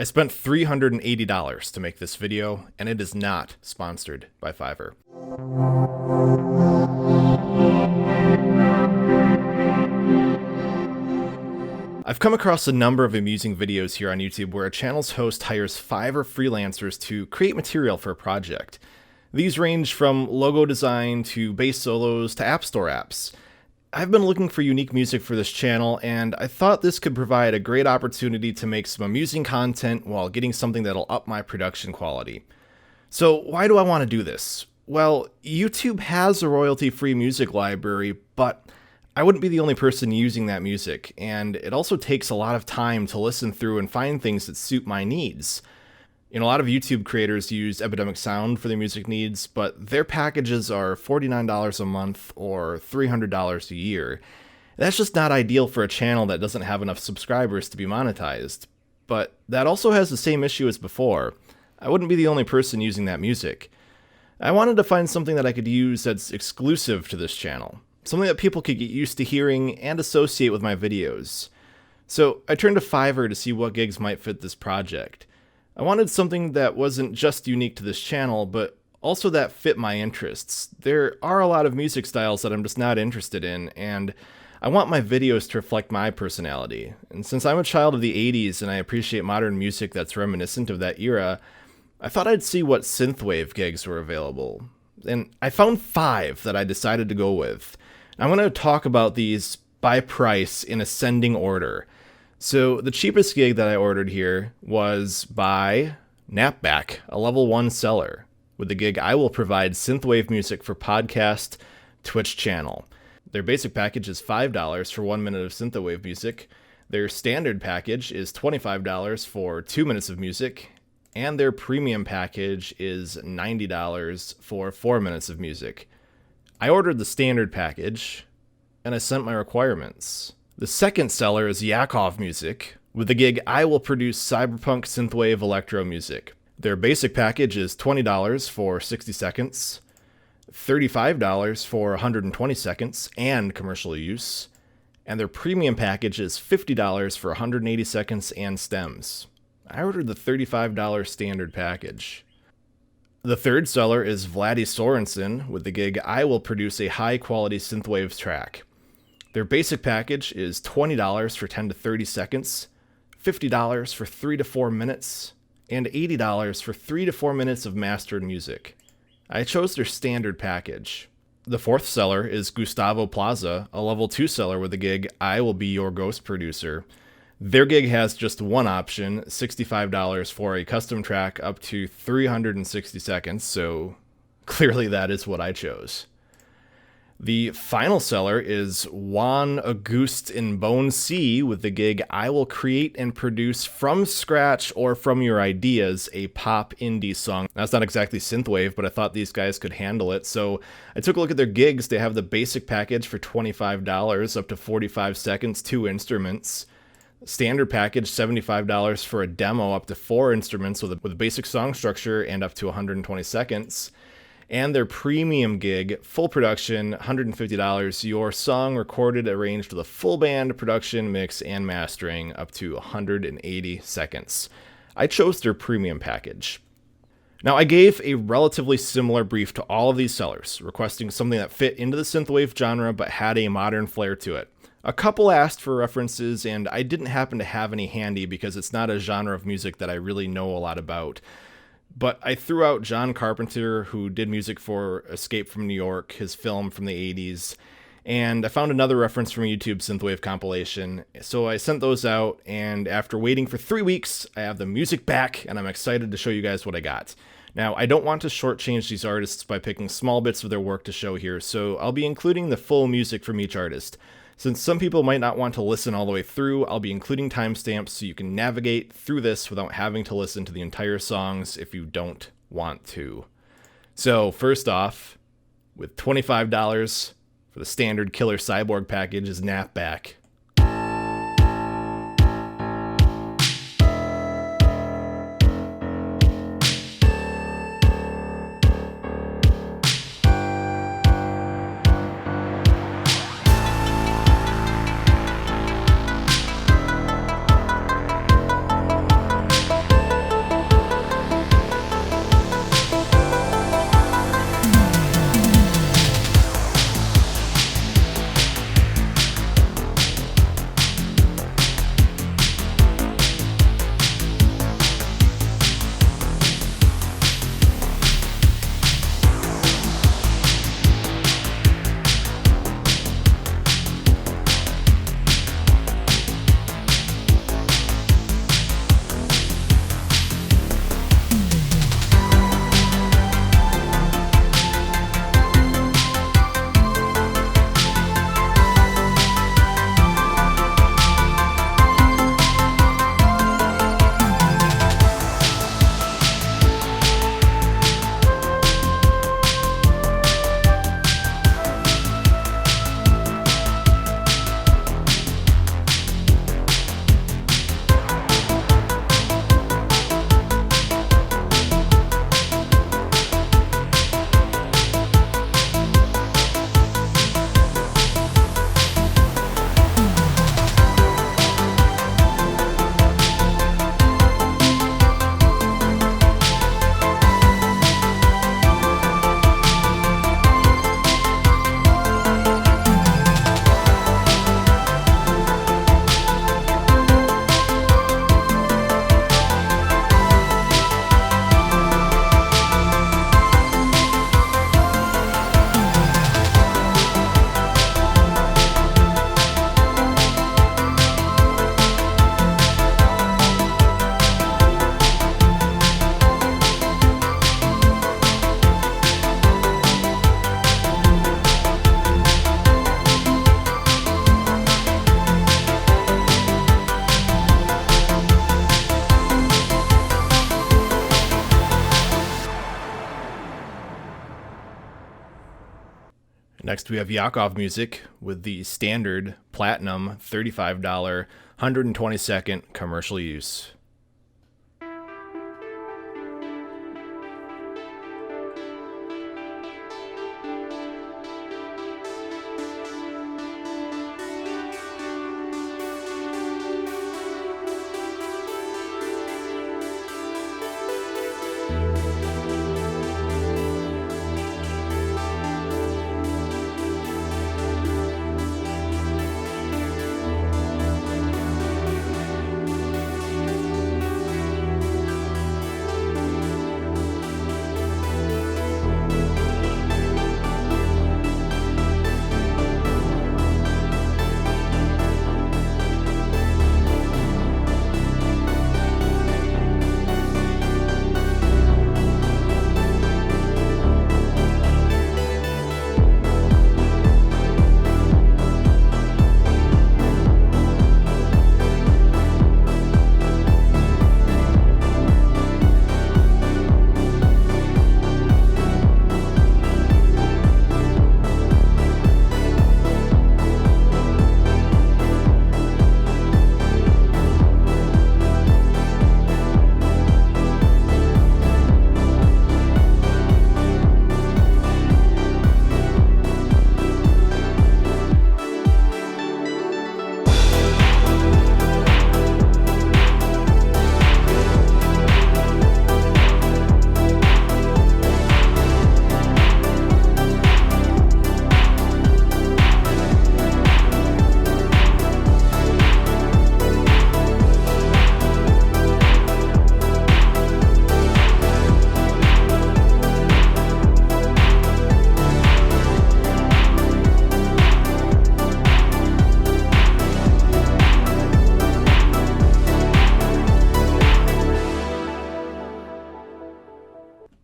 I spent $380 to make this video, and it is not sponsored by Fiverr. I've come across a number of amusing videos here on YouTube where a channel's host hires Fiverr freelancers to create material for a project. These range from logo design to bass solos to App Store apps. I've been looking for unique music for this channel, and I thought this could provide a great opportunity to make some amusing content while getting something that'll up my production quality. So why do I want to do this? Well, YouTube has a royalty-free music library, but I wouldn't be the only person using that music, and it also takes a lot of time to listen through and find things that suit my needs. A lot of YouTube creators use Epidemic Sound for their music needs, but their packages are $49 a month or $300 a year. That's just not ideal for a channel that doesn't have enough subscribers to be monetized. But that also has the same issue as before. I wouldn't be the only person using that music. I wanted to find something that I could use that's exclusive to this channel, something that people could get used to hearing and associate with my videos. So I turned to Fiverr to see what gigs might fit this project. I wanted something that wasn't just unique to this channel, but also that fit my interests. There are a lot of music styles that I'm just not interested in, and I want my videos to reflect my personality. And since I'm a child of the 80s and I appreciate modern music that's reminiscent of that era, I thought I'd see what synthwave gigs were available. And I found 5 that I decided to go with. I'm going to talk about these by price in ascending order. So the cheapest gig that I ordered here was by Napback, a level 1 seller. With the gig, I will provide synthwave music for podcast Twitch channel. Their basic package is $5 for 1 minute of synthwave music. Their standard package is $25 for 2 minutes of music. And their premium package is $90 for 4 minutes of music. I ordered the standard package, and I sent my requirements. The second seller is Yakov Music. With the gig, I will produce cyberpunk synthwave electro music. Their basic package is $20 for 60 seconds, $35 for 120 seconds and commercial use, and their premium package is $50 for 180 seconds and stems. I ordered the $35 standard package. The third seller is Vladdy Sorensen. With the gig, I will produce a high-quality synthwave track. Their basic package is $20 for 10 to 30 seconds, $50 for 3 to 4 minutes, and $80 for 3 to 4 minutes of mastered music. I chose their standard package. The fourth seller is Gustavo Plaza, a level 2 seller with the gig I Will Be Your Ghost Producer. Their gig has just one option, $65 for a custom track up to 360 seconds, so clearly that is what I chose. The final seller is Juan Auguste in Bone C with the gig I will create and produce from scratch or from your ideas a pop indie song. That's not exactly synthwave, but I thought these guys could handle it. So I took a look at their gigs. They have the basic package for $25 up to 45 seconds, 2 instruments. Standard package, $75 for a demo up to 4 instruments with a basic song structure and up to 120 seconds. And their premium gig, full production, $150, your song recorded, arranged with a full band production, mix, and mastering up to 180 seconds. I chose their premium package. Now, I gave a relatively similar brief to all of these sellers, requesting something that fit into the synthwave genre but had a modern flair to it. A couple asked for references, and I didn't happen to have any handy because it's not a genre of music that I really know a lot about. But I threw out John Carpenter, who did music for Escape from New York, his film from the 80s, and I found another reference from a YouTube synthwave compilation. So I sent those out, and after waiting for 3 weeks, I have the music back, and I'm excited to show you guys what I got. Now, I don't want to shortchange these artists by picking small bits of their work to show here, so I'll be including the full music from each artist. Since some people might not want to listen all the way through, I'll be including timestamps so you can navigate through this without having to listen to the entire songs if you don't want to. So first off, with $25 for the standard Killer Cyborg package is Napback. Next, we have Yakov Music with the standard platinum $35 120-second commercial use.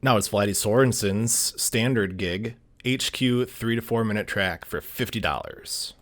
Now it's Vladdy Sorensen's standard gig, HQ 3 to 4 minute track for $50.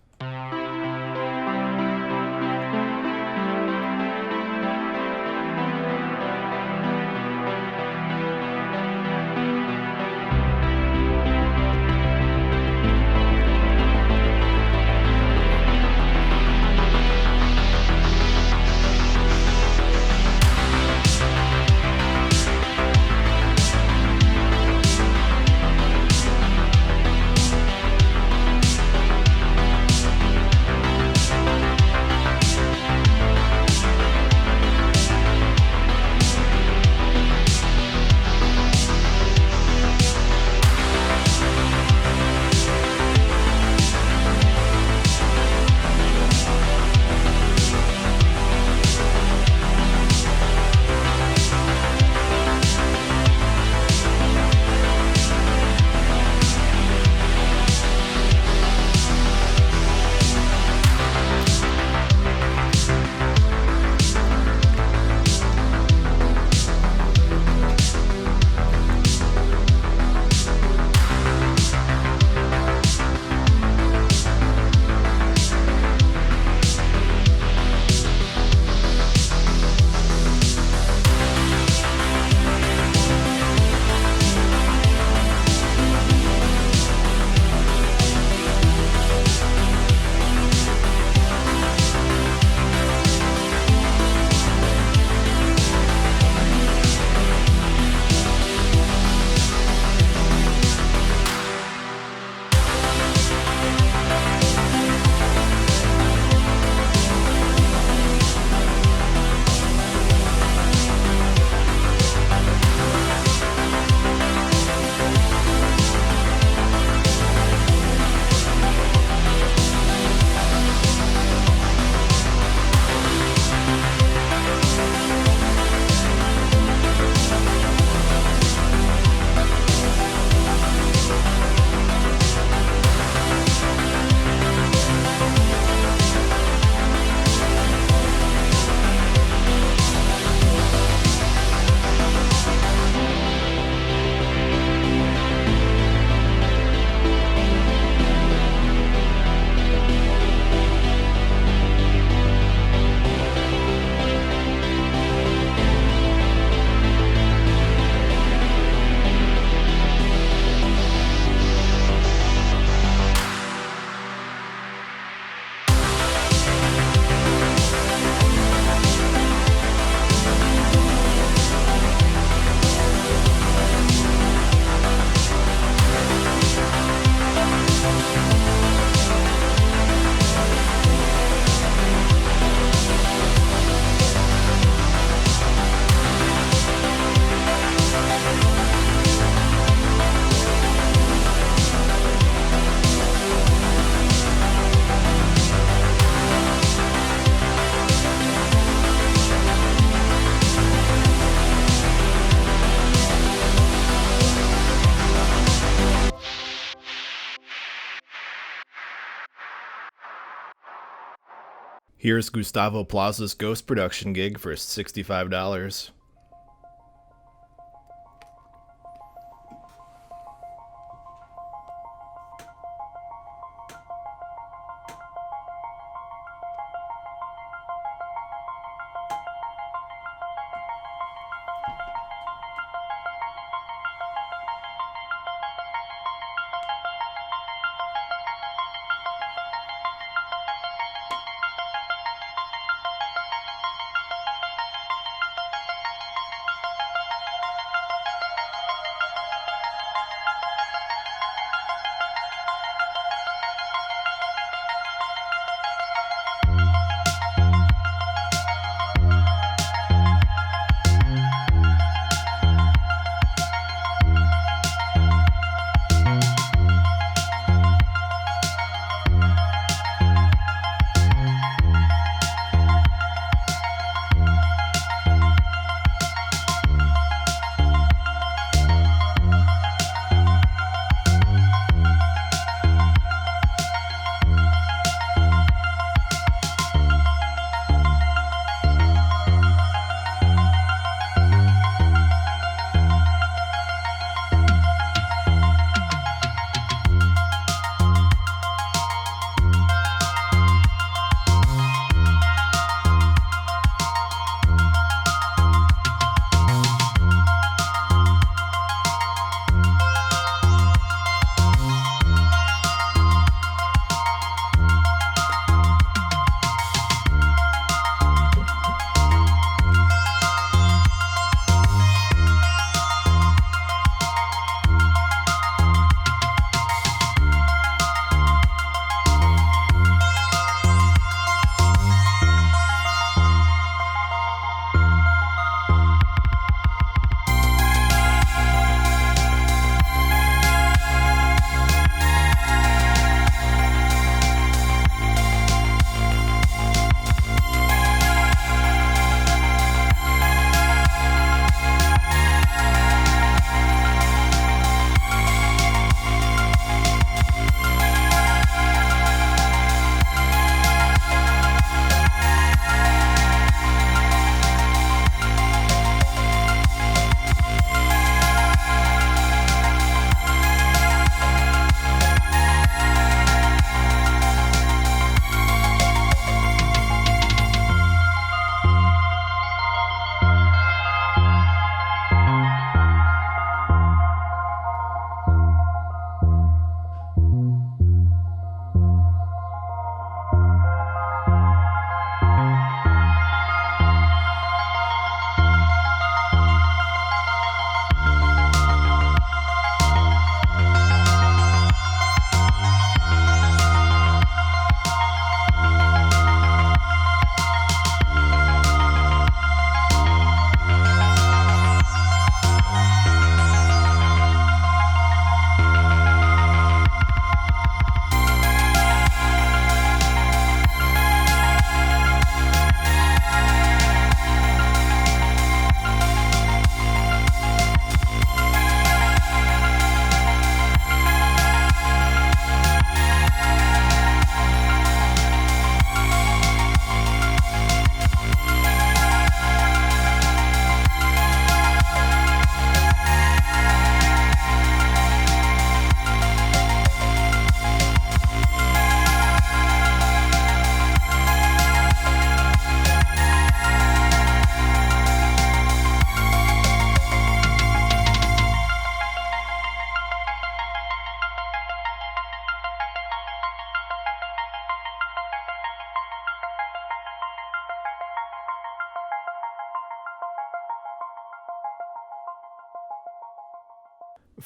Here's Gustavo Plaza's ghost production gig for $65.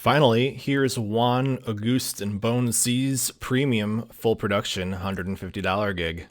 Finally, here's Juan Auguste and Bone C's premium full production $150 gig.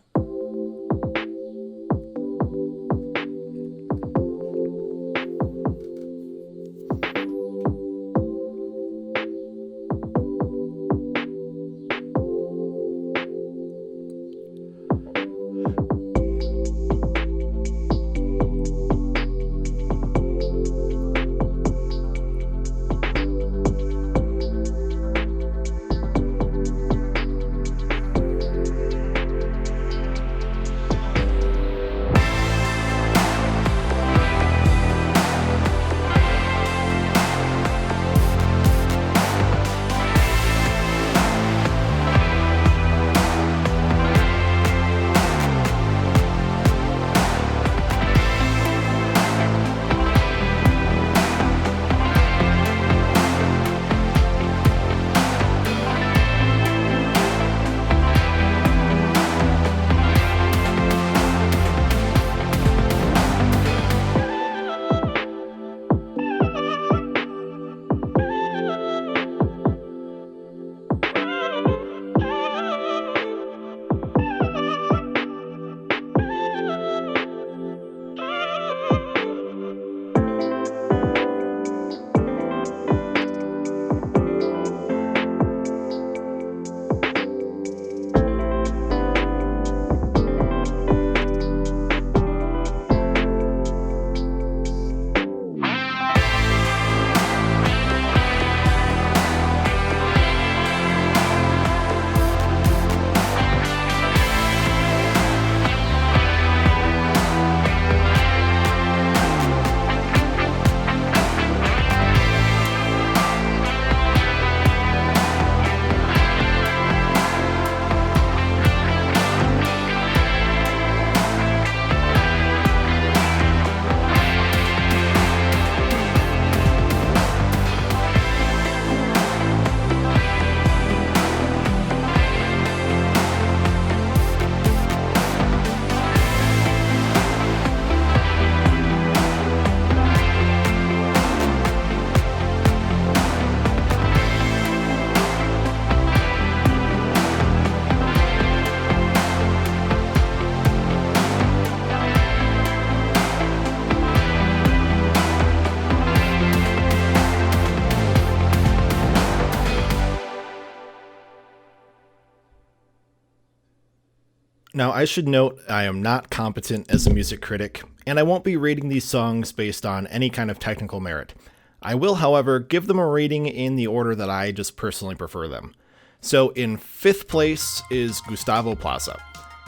Now, I should note I am not competent as a music critic, and I won't be rating these songs based on any kind of technical merit. I will, however, give them a rating in the order that I just personally prefer them. So in 5th place is Gustavo Plaza.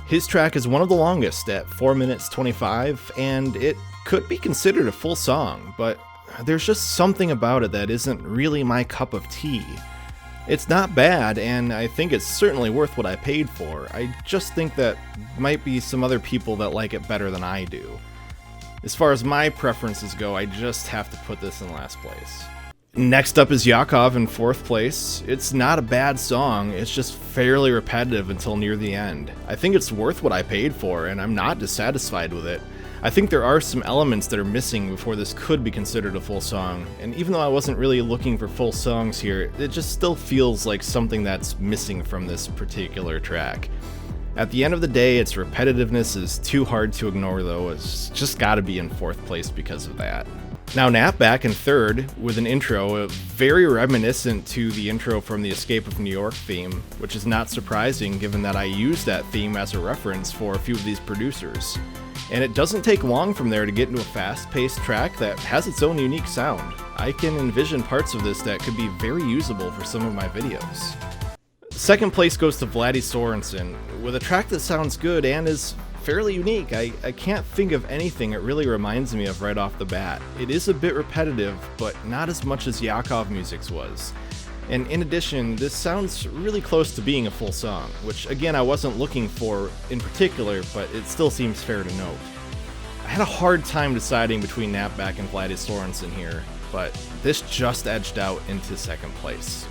His track is one of the longest at 4 minutes 25, and it could be considered a full song, but there's just something about it that isn't really my cup of tea. It's not bad, and I think it's certainly worth what I paid for. I just think that might be some other people that like it better than I do. As far as my preferences go, I just have to put this in last place. Next up is Yakov in 4th place. It's not a bad song, it's just fairly repetitive until near the end. I think it's worth what I paid for, and I'm not dissatisfied with it. I think there are some elements that are missing before this could be considered a full song, and even though I wasn't really looking for full songs here, it just still feels like something that's missing from this particular track. At the end of the day, its repetitiveness is too hard to ignore though. It's just gotta be in 4th place because of that. Now Napback in 3rd with an intro very reminiscent to the intro from the Escape of New York theme, which is not surprising given that I used that theme as a reference for a few of these producers. And it doesn't take long from there to get into a fast-paced track that has its own unique sound. I can envision parts of this that could be very usable for some of my videos. 2nd place goes to Vladdy Sorensen, with a track that sounds good and is fairly unique. I can't think of anything it really reminds me of right off the bat. It is a bit repetitive, but not as much as Yakov Music's was. And in addition, this sounds really close to being a full song, which again I wasn't looking for in particular, but it still seems fair to note. I had a hard time deciding between Napback and Vladdy Sorensen here, but this just edged out into 2nd place.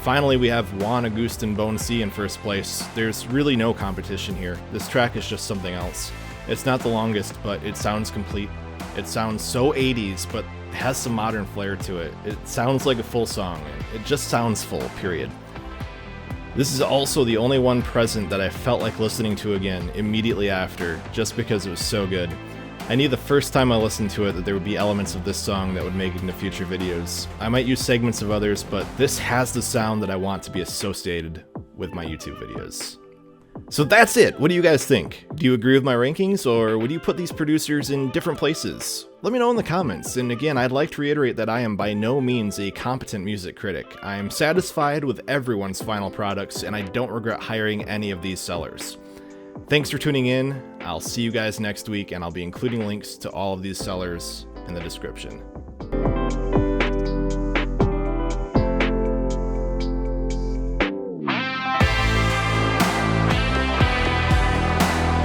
Finally, we have Juan Agustin Bonsi in 1st place. There's really no competition here. This track is just something else. It's not the longest, but it sounds complete. It sounds so 80s, but has some modern flair to it. It sounds like a full song. It just sounds full, period. This is also the only one present that I felt like listening to again immediately after, just because it was so good. I knew the first time I listened to it that there would be elements of this song that would make it into future videos. I might use segments of others, but this has the sound that I want to be associated with my YouTube videos. So that's it. What do you guys think? Do you agree with my rankings, or would you put these producers in different places? Let me know in the comments, and again, I'd like to reiterate that I am by no means a competent music critic. I am satisfied with everyone's final products, and I don't regret hiring any of these sellers. Thanks for tuning in. I'll see you guys next week, and I'll be including links to all of these sellers in the description.